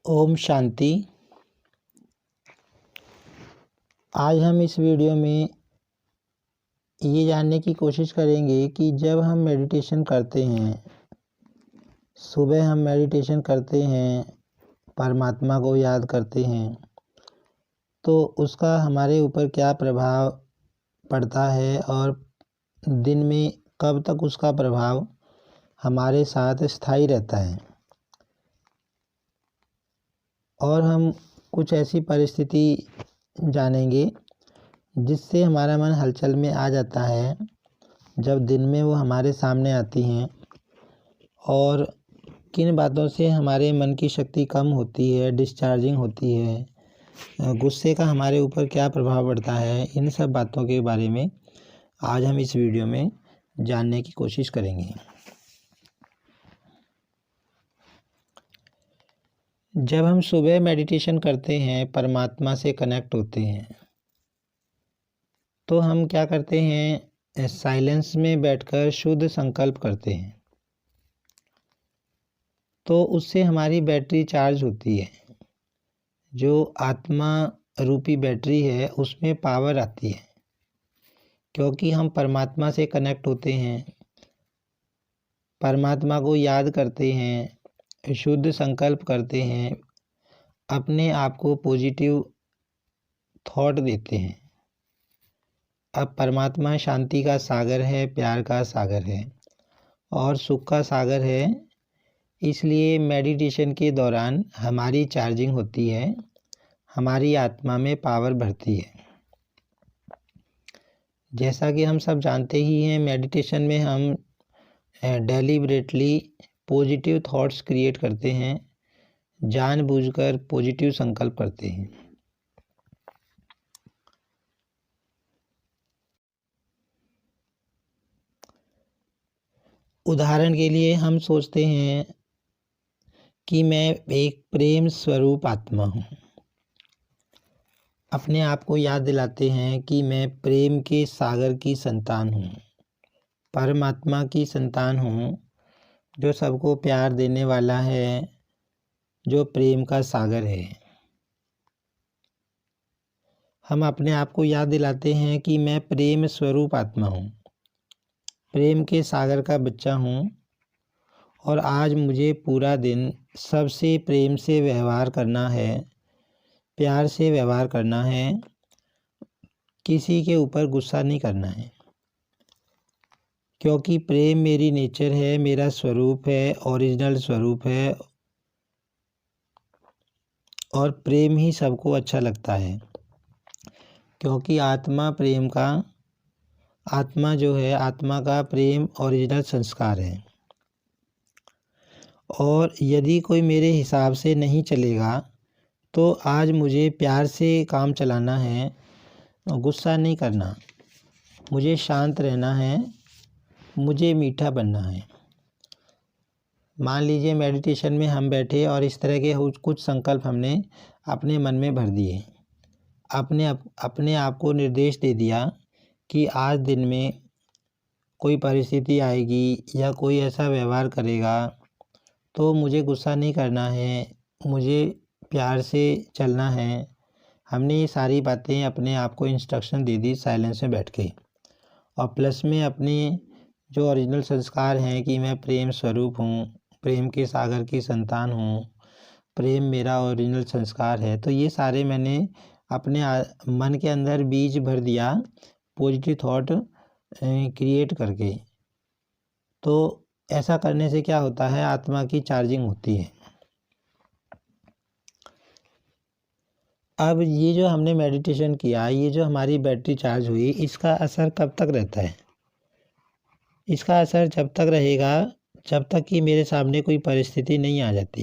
ओम शांति। आज हम इस वीडियो में ये जानने की कोशिश करेंगे कि जब हम मेडिटेशन करते हैं, सुबह हम मेडिटेशन करते हैं, परमात्मा को याद करते हैं, तो उसका हमारे ऊपर क्या प्रभाव पड़ता है और दिन में कब तक उसका प्रभाव हमारे साथ स्थायी रहता है। और हम कुछ ऐसी परिस्थिति जानेंगे जिससे हमारा मन हलचल में आ जाता है जब दिन में वो हमारे सामने आती हैं, और किन बातों से हमारे मन की शक्ति कम होती है, डिस्चार्जिंग होती है, गुस्से का हमारे ऊपर क्या प्रभाव पड़ता है। इन सब बातों के बारे में आज हम इस वीडियो में जानने की कोशिश करेंगे। जब हम सुबह मेडिटेशन करते हैं, परमात्मा से कनेक्ट होते हैं, तो हम क्या करते हैं, साइलेंस में बैठकर शुद्ध संकल्प करते हैं, तो उससे हमारी बैटरी चार्ज होती है। जो आत्मा रूपी बैटरी है उसमें पावर आती है, क्योंकि हम परमात्मा से कनेक्ट होते हैं, परमात्मा को याद करते हैं, शुद्ध संकल्प करते हैं, अपने आप को पॉजिटिव थॉट देते हैं। अब परमात्मा शांति का सागर है, प्यार का सागर है और सुख का सागर है। इसलिए मेडिटेशन के दौरान हमारी चार्जिंग होती है, हमारी आत्मा में पावर बढ़ती है। जैसा कि हम सब जानते ही हैं, मेडिटेशन में हम डेलिबरेटली पॉजिटिव थॉट्स क्रिएट करते हैं, जानबूझकर पॉजिटिव संकल्प करते हैं। उदाहरण के लिए हम सोचते हैं कि मैं एक प्रेम स्वरूप आत्मा हूँ। अपने आप को याद दिलाते हैं कि मैं प्रेम के सागर की संतान हूँ, परमात्मा की संतान हूँ, जो सबको प्यार देने वाला है, जो प्रेम का सागर है। हम अपने आप को याद दिलाते हैं कि मैं प्रेम स्वरूप आत्मा हूँ, प्रेम के सागर का बच्चा हूँ, और आज मुझे पूरा दिन सबसे प्रेम से व्यवहार करना है, प्यार से व्यवहार करना है, किसी के ऊपर गुस्सा नहीं करना है, क्योंकि प्रेम मेरी नेचर है, मेरा स्वरूप है, ओरिजिनल स्वरूप है, और प्रेम ही सबको अच्छा लगता है, क्योंकि आत्मा प्रेम का, आत्मा जो है, आत्मा का प्रेम ओरिजिनल संस्कार है। और यदि कोई मेरे हिसाब से नहीं चलेगा तो आज मुझे प्यार से काम चलाना है, गुस्सा नहीं करना, मुझे शांत रहना है, मुझे मीठा बनना है। मान लीजिए मेडिटेशन में हम बैठे और इस तरह के कुछ संकल्प हमने अपने मन में भर दिए, अपने आप को निर्देश दे दिया कि आज दिन में कोई परिस्थिति आएगी या कोई ऐसा व्यवहार करेगा तो मुझे गुस्सा नहीं करना है, मुझे प्यार से चलना है। हमने ये सारी बातें अपने आप को इंस्ट्रक्शन दे दी साइलेंस में बैठ के, और प्लस में अपने जो ओरिजिनल संस्कार हैं कि मैं प्रेम स्वरूप हूँ, प्रेम के सागर की संतान हूँ, प्रेम मेरा ओरिजिनल संस्कार है, तो ये सारे मैंने अपने मन के अंदर बीज भर दिया पॉजिटिव थॉट क्रिएट करके। तो ऐसा करने से क्या होता है, आत्मा की चार्जिंग होती है। अब ये जो हमने मेडिटेशन किया, ये जो हमारी बैटरी चार्ज हुई, इसका असर कब तक रहता है? इसका असर जब तक रहेगा जब तक कि मेरे सामने कोई परिस्थिति नहीं आ जाती।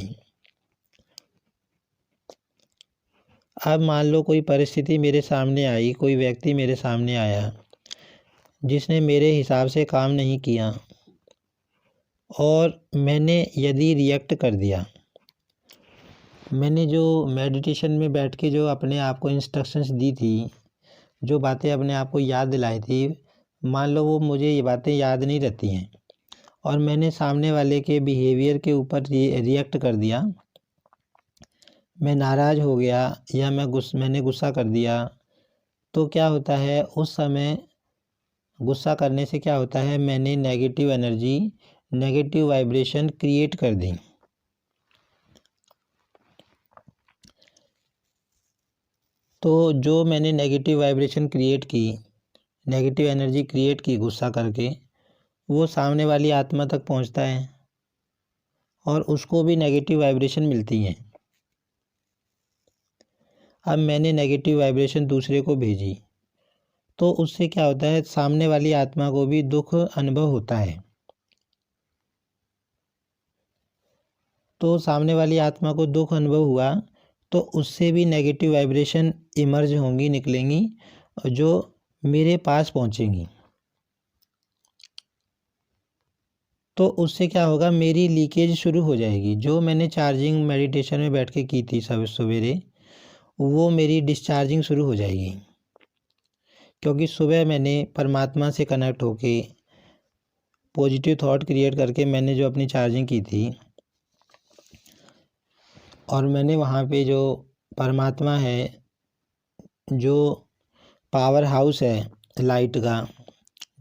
अब मान लो कोई परिस्थिति मेरे सामने आई, कोई व्यक्ति मेरे सामने आया जिसने मेरे हिसाब से काम नहीं किया, और मैंने यदि रिएक्ट कर दिया, मैंने जो मेडिटेशन में बैठ के जो अपने आप को इंस्ट्रक्शंस दी थी, जो बातें अपने आप को याद दिलाई थी, मान लो वो मुझे ये बातें याद नहीं रहती हैं और मैंने सामने वाले के बिहेवियर के ऊपर रिएक्ट कर दिया, मैं नाराज़ हो गया या मैंने गुस्सा कर दिया, तो क्या होता है उस समय गुस्सा करने से क्या होता है, मैंने negative energy, negative vibration create कर दी। तो जो मैंने नेगेटिव वाइब्रेशन क्रिएट की, नेगेटिव एनर्जी क्रिएट की गुस्सा करके, वो सामने वाली आत्मा तक पहुंचता है और उसको भी नेगेटिव वाइब्रेशन मिलती हैं। अब मैंने नेगेटिव वाइब्रेशन दूसरे को भेजी, तो उससे क्या होता है, सामने वाली आत्मा को भी दुख अनुभव होता है। तो सामने वाली आत्मा को दुख अनुभव हुआ तो उससे भी नेगेटिव वाइब्रेशन इमर्ज होंगी, निकलेंगी, जो मेरे पास पहुंचेंगी। तो उससे क्या होगा, मेरी लीकेज शुरू हो जाएगी। जो मैंने चार्जिंग मेडिटेशन में बैठ के की थी सब सवेरे, वो मेरी डिस्चार्जिंग शुरू हो जाएगी, क्योंकि सुबह मैंने परमात्मा से कनेक्ट होके पॉजिटिव थॉट क्रिएट करके मैंने जो अपनी चार्जिंग की थी, और मैंने वहाँ पे जो परमात्मा है, जो पावर हाउस है लाइट का,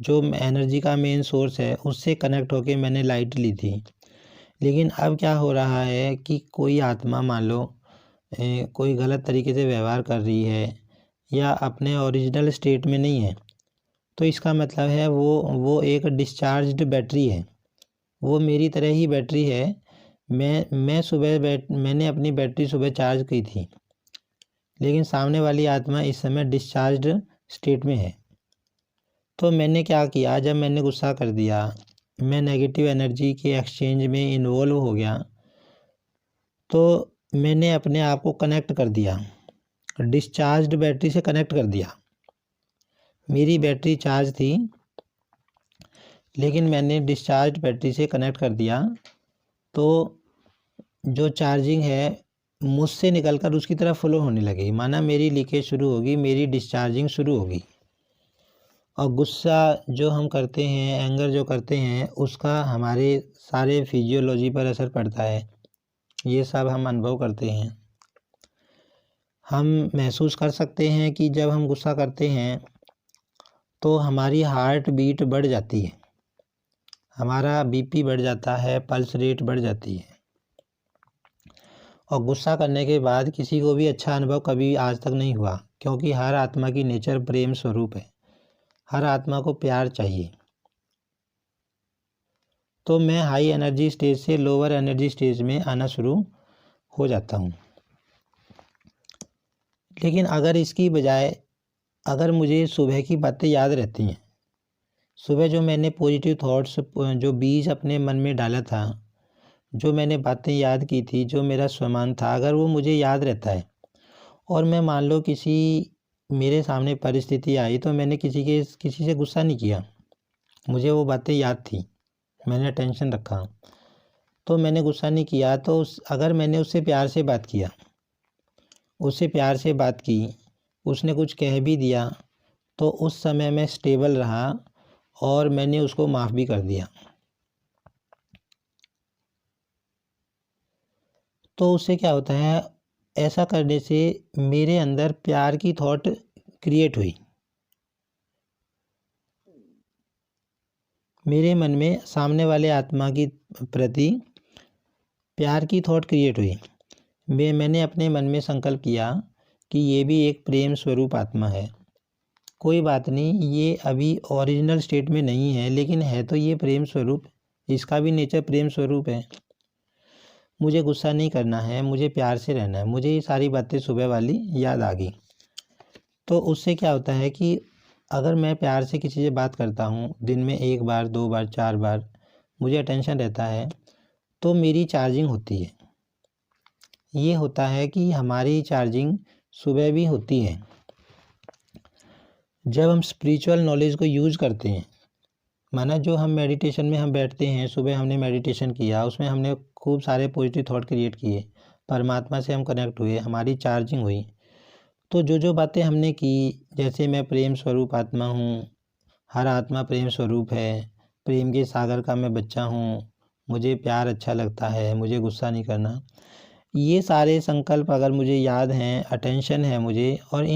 जो एनर्जी का मेन सोर्स है, उससे कनेक्ट होके मैंने लाइट ली थी। लेकिन अब क्या हो रहा है कि कोई आत्मा मान लो कोई गलत तरीके से व्यवहार कर रही है या अपने ओरिजिनल स्टेट में नहीं है, तो इसका मतलब है वो एक डिस्चार्ज्ड बैटरी है। वो मेरी तरह ही बैटरी है। मैंने अपनी बैटरी सुबह चार्ज की थी, लेकिन सामने वाली आत्मा इस समय डिस्चार्ज्ड स्टेट में है। तो मैंने क्या किया, जब मैंने गुस्सा कर दिया, मैं नेगेटिव एनर्जी के एक्सचेंज में इन्वॉल्व हो गया, तो मैंने अपने आप को कनेक्ट कर दिया, डिस्चार्ज्ड बैटरी से कनेक्ट कर दिया। मेरी बैटरी चार्ज थी, लेकिन मैंने डिस्चार्ज बैटरी से कनेक्ट कर दिया, तो जो चार्जिंग है मुझसे निकलकर उसकी तरफ फ्लो होने लगी, माना मेरी लीकेज शुरू होगी, मेरी डिस्चार्जिंग शुरू होगी। और गुस्सा जो हम करते हैं, एंगर जो करते हैं, उसका हमारे सारे फिजियोलॉजी पर असर पड़ता है। ये सब हम अनुभव करते हैं। हम महसूस कर सकते हैं कि जब हम गुस्सा करते हैं तो हमारी हार्ट बीट बढ़ जाती है, हमारा बीपी बढ़ जाता है, पल्स रेट बढ़ जाती है। और गुस्सा करने के बाद किसी को भी अच्छा अनुभव कभी आज तक नहीं हुआ, क्योंकि हर आत्मा की नेचर प्रेम स्वरूप है। हर आत्मा को प्यार चाहिए। तो मैं हाई एनर्जी स्टेज से लोअर एनर्जी स्टेज में आना शुरू हो जाता हूँ। लेकिन अगर इसकी बजाय अगर मुझे सुबह की बातें याद रहती हैं, सुबह जो मैंने पॉजिटिव थॉट्स, जो बीज अपने मन में डाला था, जो मैंने बातें याद की थी, जो मेरा स्वमान था, अगर वो मुझे याद रहता है और मैं मान लो किसी मेरे सामने परिस्थिति आई तो मैंने किसी से गुस्सा नहीं किया, मुझे वो बातें याद थी, मैंने टेंशन रखा, तो मैंने गुस्सा नहीं किया, तो अगर मैंने उससे प्यार से बात किया, उससे प्यार से बात की, उसने कुछ कह भी दिया, तो उस समय मैं स्टेबल रहा और मैंने उसको माफ़ भी कर दिया। तो उससे क्या होता है, ऐसा करने से मेरे अंदर प्यार की थॉट क्रिएट हुई, मेरे मन में सामने वाले आत्मा की प्रति प्यार की थॉट क्रिएट हुई। मैंने अपने मन में संकल्प किया कि ये भी एक प्रेम स्वरूप आत्मा है, कोई बात नहीं, ये अभी ओरिजिनल स्टेट में नहीं है, लेकिन है तो ये प्रेम स्वरूप, इसका भी नेचर प्रेम स्वरूप है। मुझे गुस्सा नहीं करना है, मुझे प्यार से रहना है। मुझे ये सारी बातें सुबह वाली याद आ गई। तो उससे क्या होता है कि अगर मैं प्यार से किसी से बात करता हूँ, दिन में 1 बार 2 बार 4 बार मुझे अटेंशन रहता है, तो मेरी चार्जिंग होती है। ये होता है कि हमारी चार्जिंग सुबह भी होती है। जब हम स्पिरिचुअल नॉलेज को यूज़ करते हैं, माना जो हम मेडिटेशन में हम बैठते हैं, सुबह हमने मेडिटेशन किया, उसमें हमने खूब सारे पॉजिटिव थॉट क्रिएट किए, परमात्मा से हम कनेक्ट हुए, हमारी चार्जिंग हुई, तो जो बातें हमने की, जैसे मैं प्रेम स्वरूप आत्मा हूँ, हर आत्मा प्रेम स्वरूप है, प्रेम के सागर का मैं बच्चा हूँ, मुझे प्यार अच्छा लगता है, मुझे गुस्सा नहीं करना, ये सारे संकल्प अगर मुझे याद हैं, अटेंशन है मुझे, और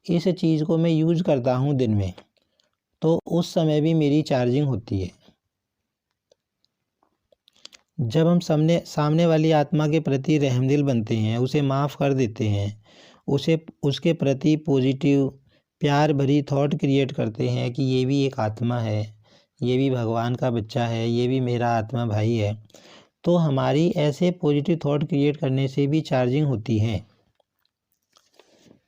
इस चीज़ को मैं यूज़ करता हूँ दिन में, तो उस समय भी मेरी चार्जिंग होती है। जब हम सामने वाली आत्मा के प्रति रहमदिल बनते हैं, उसे माफ़ कर देते हैं, उसके प्रति पॉजिटिव प्यार भरी थॉट क्रिएट करते हैं कि ये भी एक आत्मा है, ये भी भगवान का बच्चा है, ये भी मेरा आत्मा भाई है, तो हमारी ऐसे पॉजिटिव थॉट क्रिएट करने से भी चार्जिंग होती है।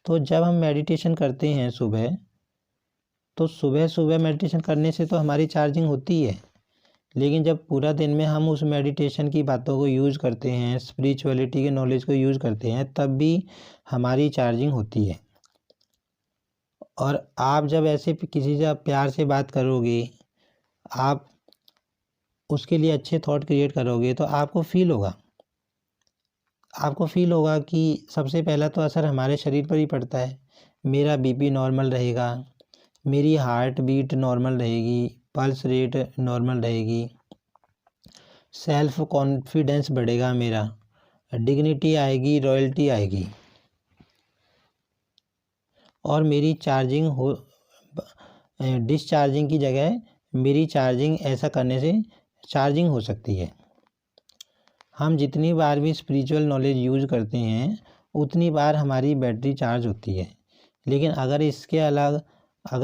तो जब हम मेडिटेशन करते हैं सुबह, तो सुबह सुबह मेडिटेशन करने से तो हमारी चार्जिंग होती है, लेकिन जब पूरा दिन में हम उस मेडिटेशन की बातों को यूज़ करते हैं, स्पिरिचुअलिटी के नॉलेज को यूज़ करते हैं, तब भी हमारी चार्जिंग होती है। और आप जब ऐसे किसी से प्यार से बात करोगे, आप उसके लिए अच्छे थॉट क्रिएट करोगे, तो आपको फील होगा कि सबसे पहला तो असर हमारे शरीर पर ही पड़ता है। मेरा बीपी नॉर्मल रहेगा, मेरी हार्ट बीट नॉर्मल रहेगी, पल्स रेट नॉर्मल रहेगी, सेल्फ कॉन्फिडेंस बढ़ेगा, मेरा डिग्निटी आएगी, रॉयल्टी आएगी, और मेरी डिस्चार्जिंग की जगह मेरी चार्जिंग ऐसा करने से चार्जिंग हो सकती है। हम जितनी बार भी स्पिरिचुअल नॉलेज यूज़ करते हैं, उतनी बार हमारी बैटरी चार्ज होती है। लेकिन अगर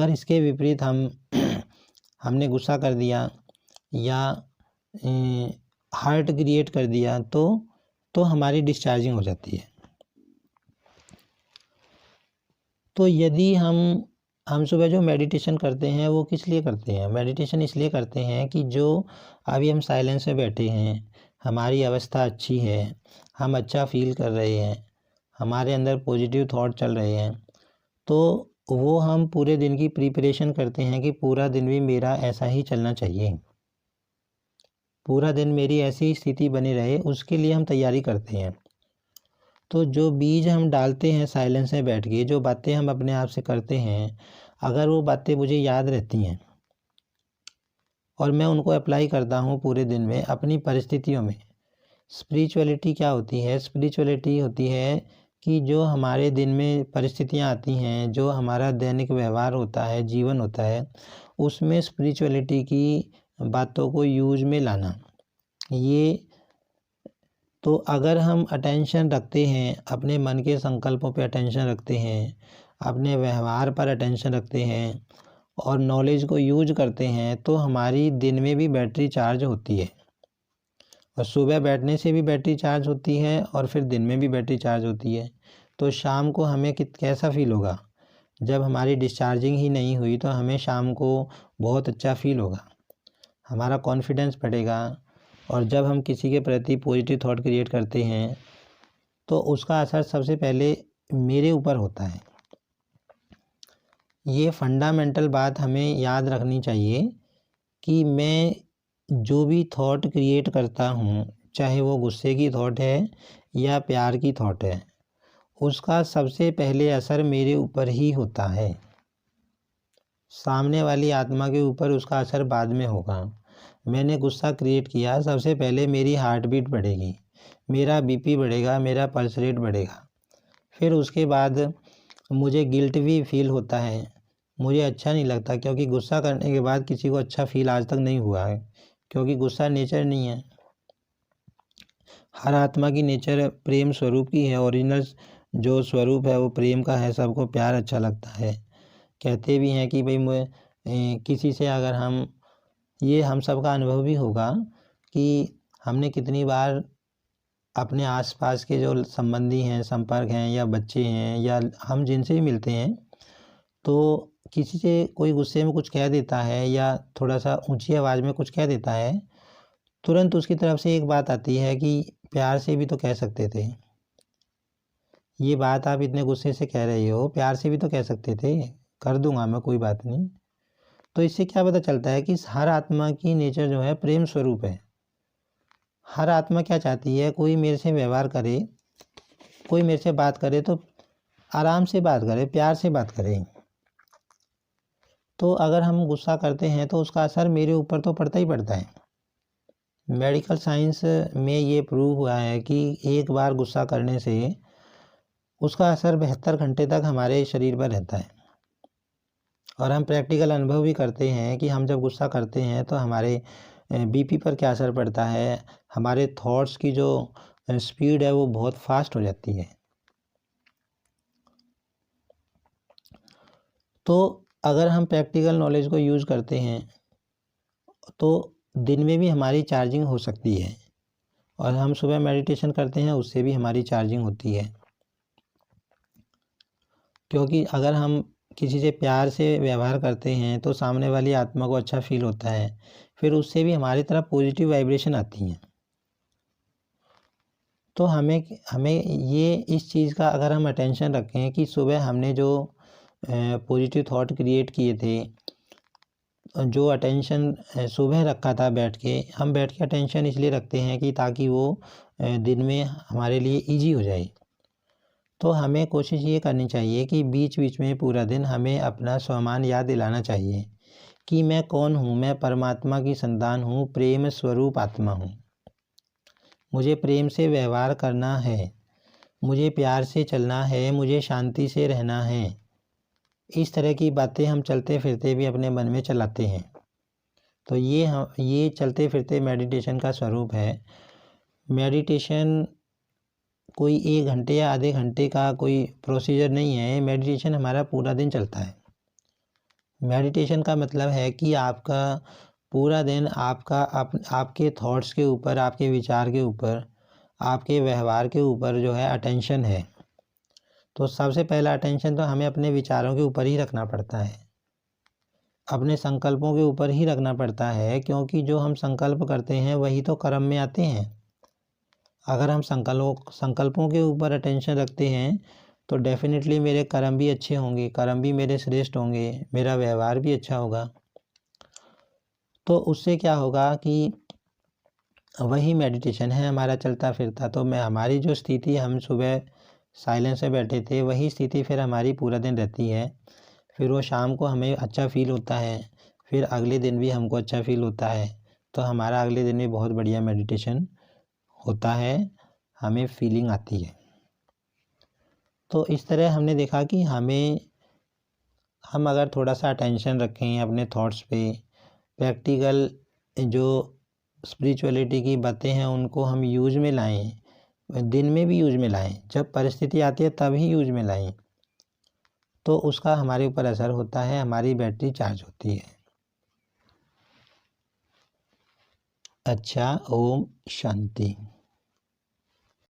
इसके विपरीत हमने गुस्सा कर दिया या हार्ट क्रिएट कर दिया, तो हमारी डिस्चार्जिंग हो जाती है। तो यदि हम सुबह जो मेडिटेशन करते हैं, वो किस लिए करते हैं? मेडिटेशन इसलिए करते हैं कि जो अभी हम साइलेंस में बैठे हैं, हमारी अवस्था अच्छी है, हम अच्छा फील कर रहे हैं, हमारे अंदर पॉजिटिव थॉट चल रहे हैं, तो वो हम पूरे दिन की प्रिपरेशन करते हैं कि पूरा दिन भी मेरा ऐसा ही चलना चाहिए, पूरा दिन मेरी ऐसी स्थिति बनी रहे, उसके लिए हम तैयारी करते हैं। तो जो बीज हम डालते हैं साइलेंस में बैठ के, जो बातें हम अपने आप से करते हैं, अगर वो बातें मुझे याद रहती हैं और मैं उनको अप्लाई करता हूँ पूरे दिन में अपनी परिस्थितियों में। स्पिरिचुअलिटी क्या होती है? स्पिरिचुअलिटी होती है कि जो हमारे दिन में परिस्थितियाँ आती हैं, जो हमारा दैनिक व्यवहार होता है, जीवन होता है, उसमें स्पिरिचुअलिटी की बातों को यूज में लाना। ये तो अगर हम अटेंशन रखते हैं, अपने मन के संकल्पों पे अटेंशन रखते हैं, अपने व्यवहार पर अटेंशन रखते हैं और नॉलेज को यूज करते हैं, तो हमारी दिन में भी बैटरी चार्ज होती है। और सुबह बैठने से भी बैटरी चार्ज होती है और फिर दिन में भी बैटरी चार्ज होती है। तो शाम को हमें कैसा फील होगा? जब हमारी डिस्चार्जिंग ही नहीं हुई, तो हमें शाम को बहुत अच्छा फील होगा, हमारा कॉन्फिडेंस बढ़ेगा। और जब हम किसी के प्रति पॉजिटिव थॉट क्रिएट करते हैं, तो उसका असर सबसे पहले मेरे ऊपर होता है। ये फंडामेंटल बात हमें याद रखनी चाहिए कि मैं जो भी थॉट क्रिएट करता हूँ, चाहे वो गुस्से की थॉट है या प्यार की थॉट है, उसका सबसे पहले असर मेरे ऊपर ही होता है। सामने वाली आत्मा के ऊपर उसका असर बाद में होगा। मैंने गुस्सा क्रिएट किया, सबसे पहले मेरी हार्ट बीट बढ़ेगी, मेरा बीपी बढ़ेगा, मेरा पल्स रेट बढ़ेगा। फिर उसके बाद मुझे गिल्ट भी फील होता है, मुझे अच्छा नहीं लगता, क्योंकि गुस्सा करने के बाद किसी को अच्छा फील आज तक नहीं हुआ है, क्योंकि गुस्सा नेचर नहीं है। हर आत्मा की नेचर प्रेम स्वरूप की है, ओरिजिनल जो स्वरूप है वो प्रेम का है, सबको प्यार अच्छा लगता है। कहते भी हैं कि भाई किसी से अगर ये हम सब का अनुभव भी होगा कि हमने कितनी बार अपने आसपास के जो संबंधी हैं, संपर्क हैं, या बच्चे हैं, या हम जिनसे भी मिलते हैं, तो किसी से कोई गुस्से में कुछ कह देता है या थोड़ा सा ऊंची आवाज़ में कुछ कह देता है, तुरंत उसकी तरफ से एक बात आती है कि प्यार से भी तो कह सकते थे, ये बात आप इतने गुस्से से कह रहे हो, प्यार से भी तो कह सकते थे, कर दूंगा मैं, कोई बात नहीं। तो इससे क्या पता चलता है कि हर आत्मा की नेचर जो है प्रेम स्वरूप है। हर आत्मा क्या चाहती है? कोई मेरे से व्यवहार करे, कोई मेरे से बात करे तो आराम से बात करे, प्यार से बात करे। तो अगर हम गुस्सा करते हैं तो उसका असर मेरे ऊपर तो पड़ता ही पड़ता है। मेडिकल साइंस में ये प्रूव हुआ है कि एक बार गुस्सा करने से उसका असर 72 घंटे तक हमारे शरीर पर रहता है। और हम प्रैक्टिकल अनुभव भी करते हैं कि हम जब गुस्सा करते हैं तो हमारे बीपी पर क्या असर पड़ता है, हमारे थॉट्स की जो स्पीड है वो बहुत फास्ट हो जाती है। तो अगर हम प्रैक्टिकल नॉलेज को यूज़ करते हैं तो दिन में भी हमारी चार्जिंग हो सकती है, और हम सुबह मेडिटेशन करते हैं उससे भी हमारी चार्जिंग होती है। क्योंकि अगर हम किसी से प्यार से व्यवहार करते हैं तो सामने वाली आत्मा को अच्छा फील होता है, फिर उससे भी हमारी तरफ पॉजिटिव वाइब्रेशन आती हैं। तो हमें हमें ये इस चीज़ का अगर हम अटेंशन रखें कि सुबह हमने जो पॉजिटिव थॉट क्रिएट किए थे, जो अटेंशन सुबह रखा था बैठ के, हम बैठ के अटेंशन इसलिए रखते हैं कि ताकि वो दिन में हमारे लिए इजी हो जाए। तो हमें कोशिश ये करनी चाहिए कि बीच बीच में पूरा दिन हमें अपना स्वमान याद दिलाना चाहिए कि मैं कौन हूँ। मैं परमात्मा की संतान हूँ, प्रेम स्वरूप आत्मा हूँ। मुझे प्रेम से व्यवहार करना है, मुझे प्यार से चलना है, मुझे शांति से रहना है। इस तरह की बातें हम चलते फिरते भी अपने मन में चलाते हैं। तो ये चलते फिरते मेडिटेशन का स्वरूप है। मेडिटेशन कोई 1 घंटे या आधे घंटे का कोई प्रोसीजर नहीं है। मेडिटेशन हमारा पूरा दिन चलता है। मेडिटेशन का मतलब है कि आपका पूरा दिन आपके थॉट्स के ऊपर, आपके विचार के ऊपर, आपके व्यवहार के ऊपर जो है अटेंशन है। तो सबसे पहला अटेंशन तो हमें अपने विचारों के ऊपर ही रखना पड़ता है, अपने संकल्पों के ऊपर ही रखना पड़ता है, क्योंकि जो हम संकल्प करते हैं वही तो कर्म में आते हैं। अगर हम संकल्पों के ऊपर अटेंशन रखते हैं तो डेफिनेटली मेरे कर्म भी अच्छे होंगे, कर्म भी मेरे श्रेष्ठ होंगे, मेरा व्यवहार भी अच्छा होगा। तो उससे क्या होगा कि वही मेडिटेशन है हमारा चलता फिरता। तो हमारी जो स्थिति हम सुबह साइलेंस में बैठे थे वही स्थिति फिर हमारी पूरा दिन रहती है। फिर वो शाम को हमें अच्छा फील होता है, फिर अगले दिन भी हमको अच्छा फील होता है। तो हमारा अगले दिन भी बहुत बढ़िया मेडिटेशन होता है, हमें फीलिंग आती है। तो इस तरह हमने देखा कि हम अगर थोड़ा सा अटेंशन रखें अपने थॉट्स पे, प्रैक्टिकल जो स्पिरिचुअलिटी की बातें हैं उनको हम यूज में लाएं, दिन में भी यूज में लाएं, जब परिस्थिति आती है तब ही यूज में लाएं, तो उसका हमारे ऊपर असर होता है, हमारी बैटरी चार्ज होती है। अच्छा, ओम शांति।